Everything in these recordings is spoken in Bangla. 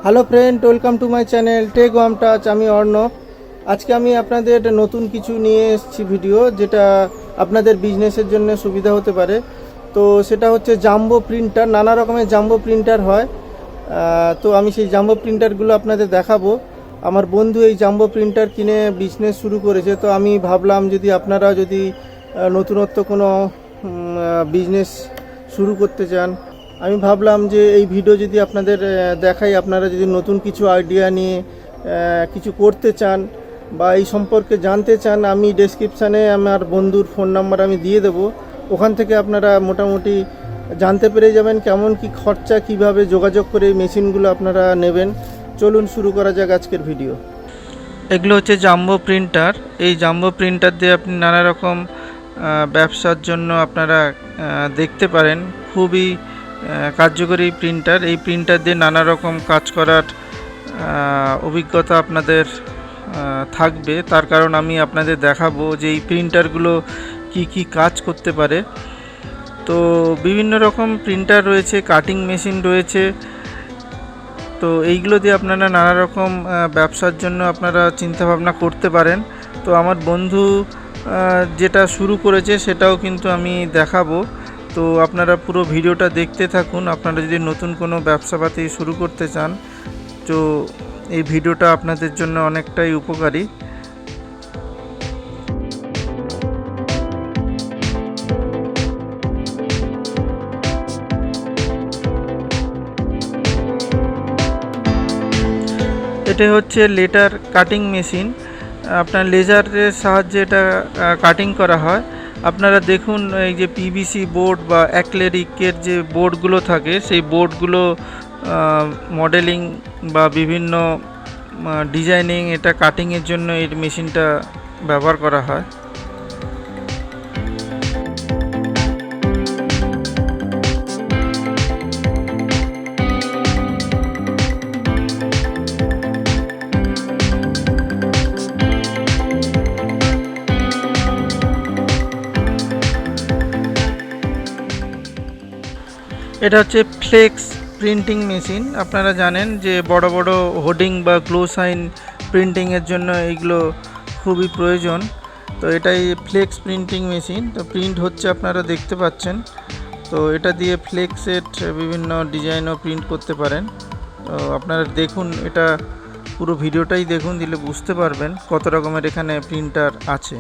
Hello friend, welcome to my channel tech warm touch. আমি অর্ণব। আজকে আমি আপনাদের নতুন কিছু নিয়ে এসেছি ভিডিও, যেটা আপনাদের বিজনেসের জন্য সুবিধা হতে পারে। তো সেটা হচ্ছে জাম্বো প্রিন্টার। নানা রকমের জাম্বো প্রিন্টার হয়। তো আমি সেই জাম্বো প্রিন্টারগুলো আপনাদের দেখাবো। আমার বন্ধু এই জাম্বো প্রিন্টার কিনে বিজনেস শুরু করেছে। তো আমি ভাবলাম যদি আপনারা যদি নতুনত্ব কোনো বিজনেস শুরু করতে চান, আমি ভাবলাম যে এই ভিডিও যদি আপনাদের দেখাই, আপনারা যদি নতুন কিছু আইডিয়া নিয়ে কিছু করতে চান বা এই সম্পর্কে জানতে চান, আমি ডেসক্রিপশানে আমার বন্ধুর ফোন নাম্বার আমি দিয়ে দেবো। ওখান থেকে আপনারা মোটামুটি জানতে পেরে যাবেন কেমন কি খরচা, কিভাবে যোগাযোগ করে এই মেশিনগুলো আপনারা নেবেন। চলুন শুরু করা যাক আজকের ভিডিও। এগুলো হচ্ছে জাম্বো প্রিন্টার। এই জাম্বো প্রিন্টার দিয়ে আপনি নানা রকম ব্যবসার জন্য আপনারা দেখতে পারেন। খুবই কার্যকরী প্রিন্টার। এই প্রিন্টার দিয়ে নানা রকম কাজ করার অভিজ্ঞতা আপনাদের থাকবে। তার কারণ আমি আপনাদের দেখাবো যে এই প্রিন্টারগুলো কি কি কাজ করতে পারে। তো বিভিন্ন রকম প্রিন্টার রয়েছে, কাটিং মেশিন রয়েছে। তো এইগুলো দিয়ে আপনারা নানা রকম ব্যবসার জন্য আপনারা চিন্তাভাবনা করতে পারেন। তো আমার বন্ধু যেটা শুরু করেছে সেটাও কিন্তু আমি দেখাবো। তো আপনারা পুরো ভিডিওটা দেখতে থাকুন। আপনারা যদি নতুন কোনো ব্যবসাপাতি শুরু করতে চান, তো এই ভিডিওটা আপনাদের জন্য অনেকটাই উপকারী। এটা হচ্ছে লেটার কাটিং মেশিন। আপনার লেজারের সাহায্যে এটা কাটিং করা হয়। আপনারা দেখুন, এই যে পিভিসি বোর্ড বা অ্যাক্রিলিকের যে বোর্ডগুলো থাকে, সেই বোর্ডগুলো মডেলিং বা বিভিন্ন ডিজাইনিং, এটা কাটিংয়ের জন্য এই মেশিনটা ব্যবহার করা হয়। এটা হচ্ছে ফ্লেক্স প্রিন্টিং মেশিন। আপনারা জানেন যে বড় বড় হোর্ডিং বা গ্লো সাইন প্রিন্টিংয়ের জন্য এইগুলো খুবই প্রয়োজন। তো এটাই ফ্লেক্স প্রিন্টিং মেশিন। তো প্রিন্ট হচ্ছে, আপনারা দেখতে পাচ্ছেন। তো এটা দিয়ে ফ্লেক্সের বিভিন্ন ডিজাইনও প্রিন্ট করতে পারেন। তো আপনারা দেখুন, এটা পুরো ভিডিওটাই দেখুন, দিলে বুঝতে পারবেন কত রকমের এখানে প্রিন্টার আছে।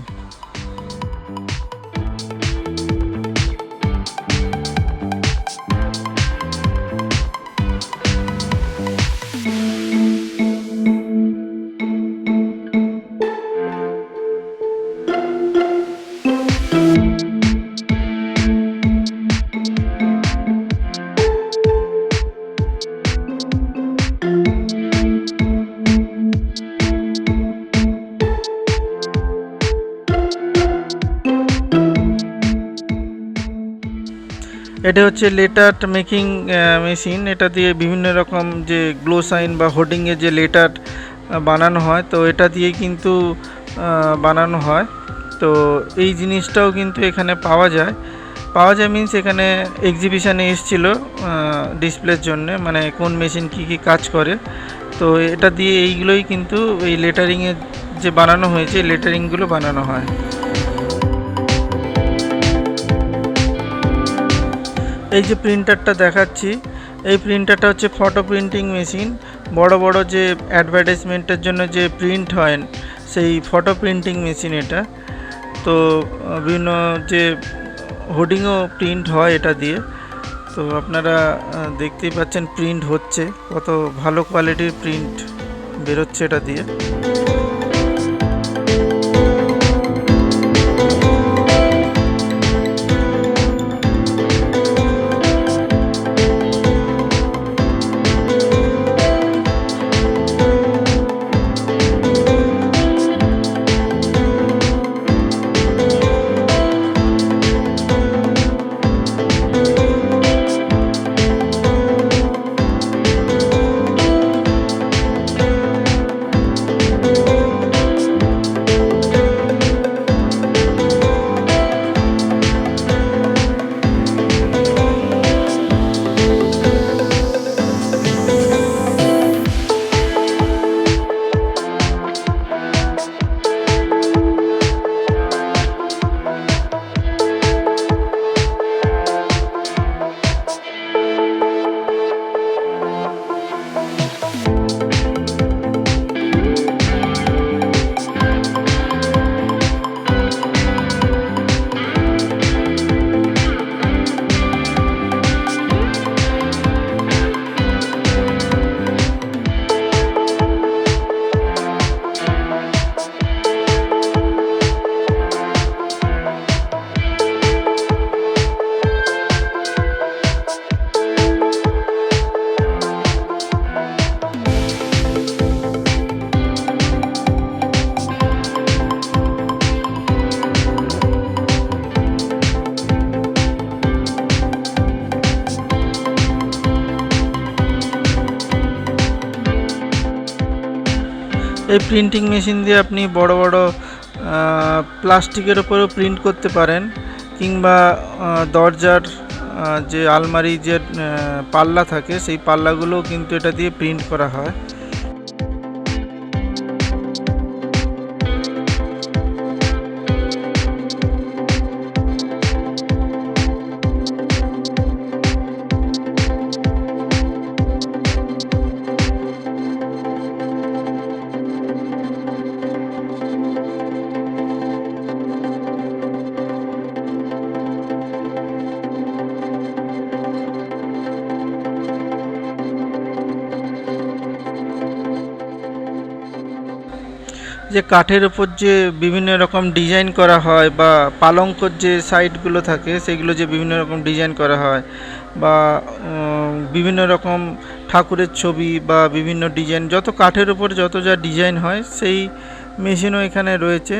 এটা হচ্ছে লেটার মেকিং মেশিন। এটা দিয়ে বিভিন্ন রকম যে গ্লো সাইন বা হোর্ডিংয়ে যে লেটার বানানো হয়, তো এটা দিয়ে কিন্তু বানানো হয়। তো এই জিনিসটাও কিন্তু এখানে পাওয়া যায় মিনস এখানে এক্সিবিশানে এসেছিল ডিসপ্লের জন্য, মানে কোন মেশিন কি কি কাজ করে। তো এটা দিয়ে এইগুলোই কিন্তু এই লেটারিংয়ের যে বানানো হয়েছে, লেটারিংগুলো বানানো হয়। এই যে প্রিন্টারটা দেখাচ্ছি, এই প্রিন্টারটা হচ্ছে ফটো প্রিন্টিং মেশিন। বড় বড় যে অ্যাডভার্টাইজমেন্টের জন্য যে প্রিন্ট হয়, সেই ফটো প্রিন্টিং মেশিন এটা। তো বিভিন্ন যে হোর্ডিংও প্রিন্ট হয় এটা দিয়ে। তো আপনারা দেখতেই পাচ্ছেন প্রিন্ট হচ্ছে, কত ভালো কোয়ালিটির প্রিন্ট বেরোচ্ছে এটা দিয়ে। এই প্রিন্টিং মেশিন দিয়ে আপনি বড় বড় প্লাস্টিকের উপরেও প্রিন্ট করতে পারেন, কিংবা দরজার যে আলমারি যে পাল্লা থাকে সেই পাল্লাগুলোও কিন্তু এটা দিয়ে প্রিন্ট করা হয়। যে কাঠের ওপর যে বিভিন্ন রকম ডিজাইন করা হয়, বা পালঙ্কর যে সাইডগুলো থাকে সেগুলো যে বিভিন্ন রকম ডিজাইন করা হয়, বা বিভিন্ন রকম ঠাকুরের ছবি বা বিভিন্ন ডিজাইন, যত কাঠের ওপর যত যা ডিজাইন হয় সেই মেশিনও এখানে রয়েছে।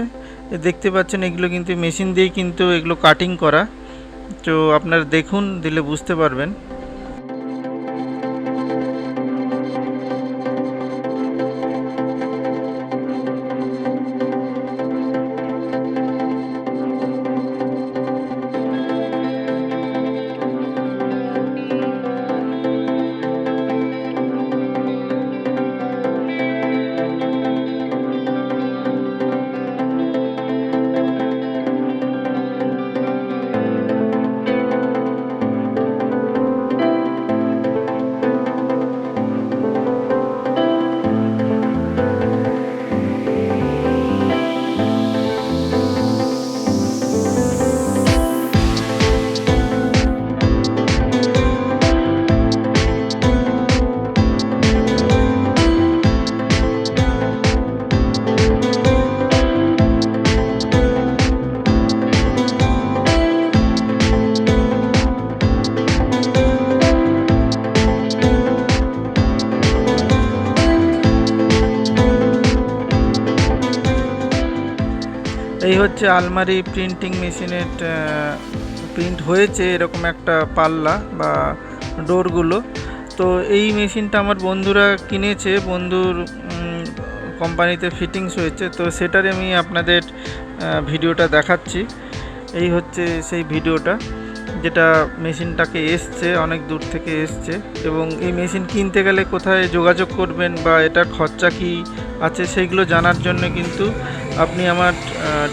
দেখতে পাচ্ছেন এগুলো কিন্তু মেশিন দিয়েই কিন্তু এগুলো কাটিং করা। তো আপনারা দেখুন, দিলে বুঝতে পারবেন। এই হচ্ছে আলমারি প্রিন্টিং মেশিনের প্রিন্ট হয়েছে এরকম একটা পাল্লা বা ডোরগুলো। তো এই মেশিনটা আমার বন্ধুরা কিনেছে, বন্ধুর কোম্পানিতে ফিটিংস হয়েছে, তো সেটার আমি আপনাদের ভিডিওটা দেখাচ্ছি। এই হচ্ছে সেই ভিডিওটা, যেটা মেশিনটাকে এসছে, অনেক দূর থেকে এসছে। এবং এই মেশিন কিনতে গেলে কোথায় যোগাযোগ করবেন বা এটার খরচা কী আছে সেইগুলো জানার জন্য কিন্তু আপনি আমার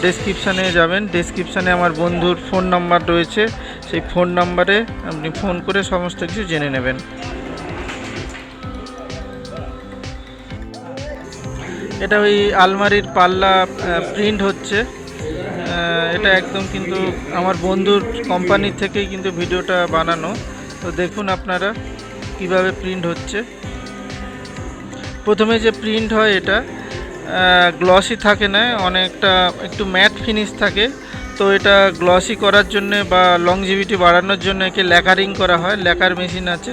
ডেসক্রিপশানে যাবেন। ডেসক্রিপশানে আমার বন্ধুর ফোন নাম্বার রয়েছে, সেই ফোন নাম্বারে আপনি ফোন করে সমস্ত কিছু জেনে নেবেন। এটা ওই আলমারির পাল্লা প্রিন্ট হচ্ছে, এটা একদম কিন্তু আমার বন্ধুর কোম্পানি থেকেই কিন্তু ভিডিওটা বানানো। তো দেখুন আপনারা কিভাবে প্রিন্ট হচ্ছে। প্রথমে যে প্রিন্ট হয় এটা গ্লসি থাকে না, অনেকটা একটু ম্যাট ফিনিশ থাকে। তো এটা গ্লসি করার জন্য বা লংজিভিটি বাড়ানোর জন্য একে ল্যাকারিং করা হয়, ল্যাকার মেশিন আছে।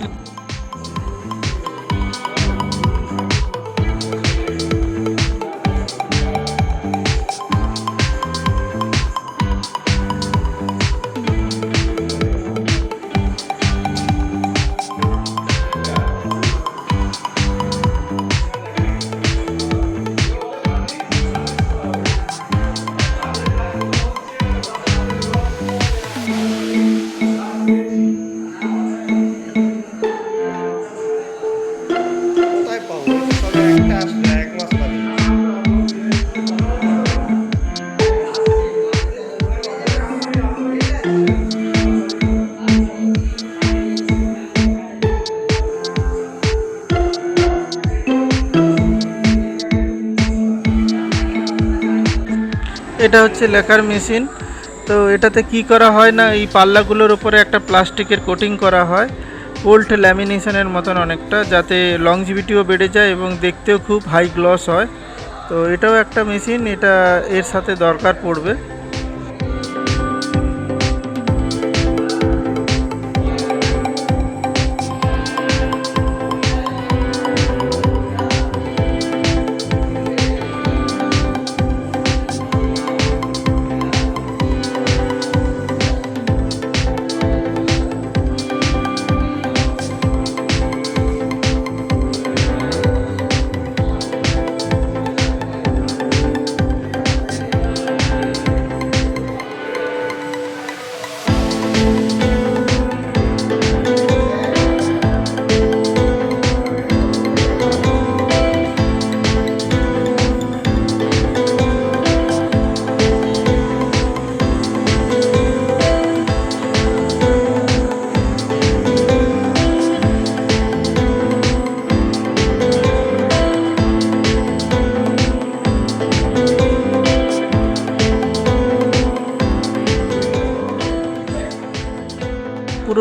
এটা হচ্ছে লেখার মেশিন। তো এটাতে কি করা হয় না, এই পাল্লাগুলোর উপরে একটা প্লাস্টিকের কোটিং করা হয়, ওল্ড ল্যামিনেশনের মতন অনেকটা, যাতে লংজিভিটিও বেড়ে যায় এবং দেখতেও খুব হাই গ্লস হয়। তো এটাও একটা মেশিন, এটা এর সাথে দরকার পড়বে।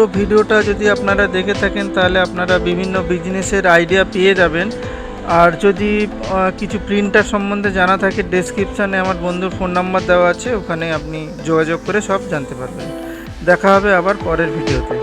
পুরো ভিডিওটা যদি আপনারা দেখে থাকেন তাহলে আপনারা বিভিন্ন বিজনেসের আইডিয়া পেয়ে যাবেন। আর যদি কিছু প্রিন্টার সম্বন্ধে জানা থাকে, ডেসক্রিপশানে আমার বন্ধুর ফোন নাম্বার দেওয়া আছে, ওখানে আপনি যোগাযোগ করে সব জানতে পারবেন। দেখা হবে আবার পরের ভিডিওতে।